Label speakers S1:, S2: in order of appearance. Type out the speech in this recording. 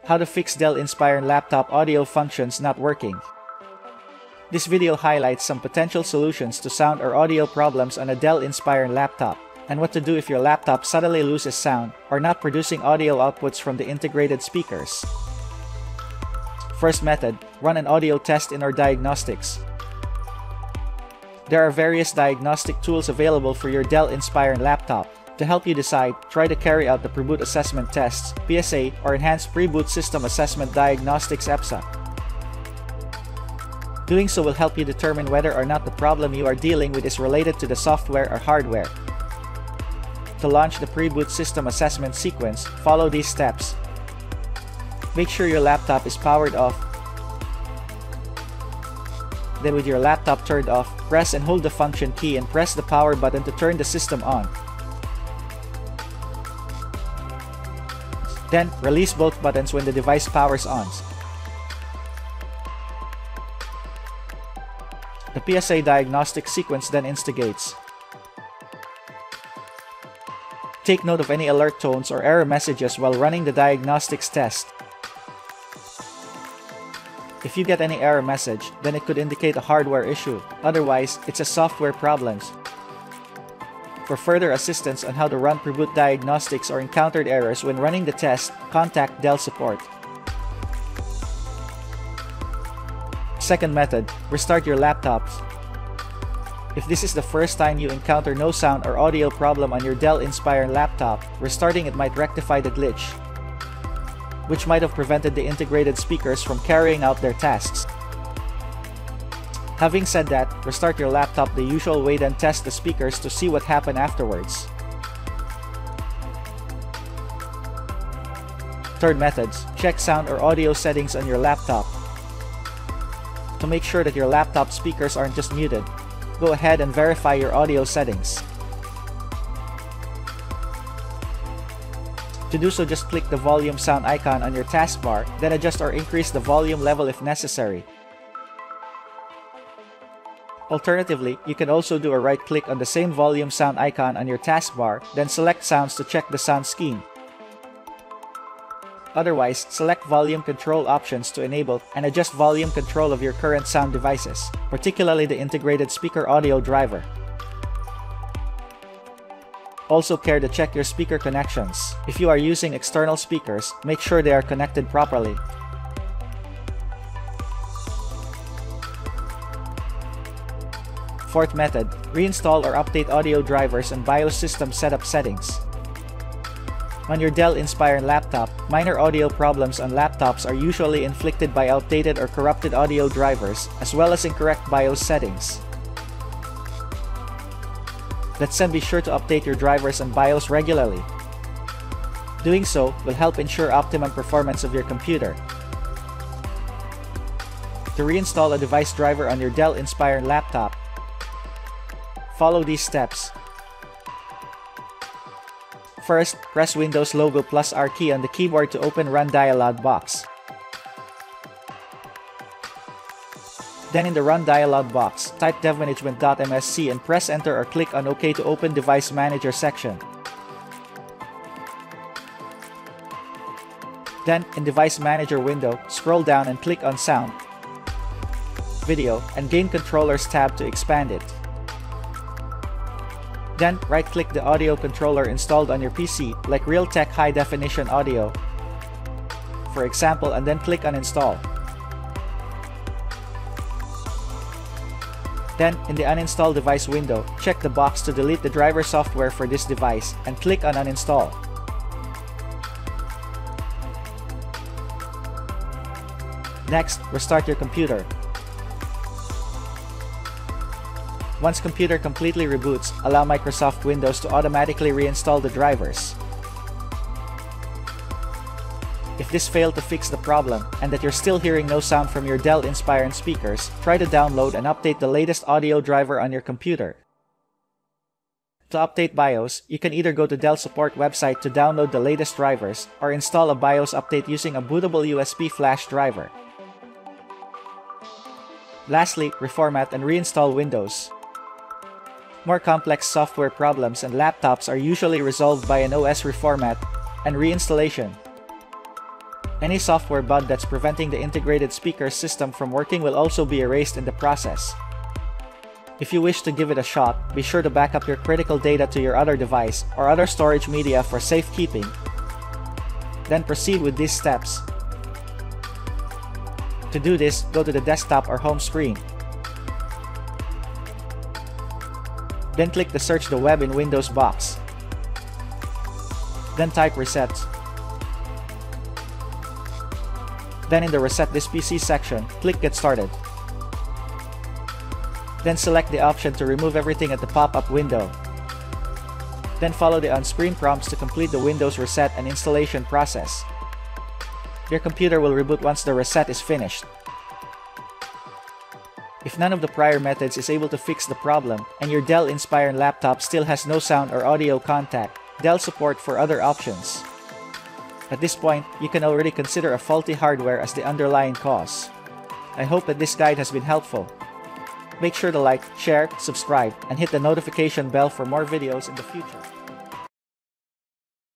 S1: How to fix Dell Inspiron laptop audio functions not working. This video highlights some potential solutions to sound or audio problems on a Dell Inspiron laptop, and what to do if your laptop suddenly loses sound or not producing audio outputs from the integrated speakers. First method, run an audio test in our Diagnostics. There are various diagnostic tools available for your Dell Inspiron laptop. To help you decide, try to carry out the Pre-boot Assessment Tests, PSA, or Enhanced Pre-boot System Assessment Diagnostics EPSA. Doing so will help you determine whether or not the problem you are dealing with is related to the software or hardware. To launch the Pre-boot System Assessment sequence, follow these steps. Make sure your laptop is powered off. Then with your laptop turned off, press and hold the function key and press the power button to turn the system on. Then, release both buttons when the device powers on. The PSA diagnostic sequence then instigates. Take note of any alert tones or error messages while running the diagnostics test. If you get any error message, then it could indicate a hardware issue. Otherwise, it's a software problem. For further assistance on how to run pre-boot diagnostics or encountered errors when running the test, contact Dell support. Second method, restart your laptops. If this is the first time you encounter no sound or audio problem on your Dell Inspiron laptop, restarting it might rectify the glitch, which might have prevented the integrated speakers from carrying out their tasks. Having said that, restart your laptop the usual way, then test the speakers to see what happened afterwards. Third methods, check sound or audio settings on your laptop. To make sure that your laptop speakers aren't just muted, go ahead and verify your audio settings. To do so, just click the volume sound icon on your taskbar, then adjust or increase the volume level if necessary. Alternatively, you can also do a right-click on the same volume sound icon on your taskbar, then select Sounds to check the sound scheme. Otherwise, select Volume Control options to enable and adjust volume control of your current sound devices, particularly the integrated speaker audio driver. Also care to check your speaker connections. If you are using external speakers, make sure they are connected properly. Fourth method, reinstall or update audio drivers and BIOS system setup settings. On your Dell Inspiron laptop, minor audio problems on laptops are usually inflicted by outdated or corrupted audio drivers, as well as incorrect BIOS settings. Let's then be sure to update your drivers and BIOS regularly. Doing so will help ensure optimum performance of your computer. To reinstall a device driver on your Dell Inspiron laptop, follow these steps. First, press Windows logo plus R key on the keyboard to open Run dialog box. Then in the Run dialog box, type devmanagement.msc and press Enter or click on OK to open Device Manager section. Then, in Device Manager window, scroll down and click on Sound, Video, and Game Controllers tab to expand it. Then, right-click the audio controller installed on your PC, like Realtek High Definition Audio, for example, and then click on Install. Then, in the Uninstall Device window, check the box to delete the driver software for this device, and click on Uninstall. Next, restart your computer. Once computer completely reboots, allow Microsoft Windows to automatically reinstall the drivers. If this failed to fix the problem, and that you're still hearing no sound from your Dell Inspiron speakers, try to download and update the latest audio driver on your computer. To update BIOS, you can either go to Dell support website to download the latest drivers, or install a BIOS update using a bootable USB flash driver. Lastly, reformat and reinstall Windows. More complex software problems and laptops are usually resolved by an OS reformat and reinstallation. Any software bug that's preventing the integrated speaker system from working will also be erased in the process. If you wish to give it a shot, be sure to back up your critical data to your other device or other storage media for safekeeping. Then proceed with these steps. To do this, go to the desktop or home screen. Then click the Search the Web in Windows box. Then type Reset. Then in the Reset this PC section, click Get Started. Then select the option to remove everything at the pop-up window. Then follow the on-screen prompts to complete the Windows reset and installation process. Your computer will reboot once the reset is finished. If none of the prior methods is able to fix the problem, and your Dell Inspiron laptop still has no sound or audio contact, Dell support for other options. At this point, you can already consider a faulty hardware as the underlying cause. I hope that this guide has been helpful. Make sure to like, share, subscribe, and hit the notification bell for more videos in the future.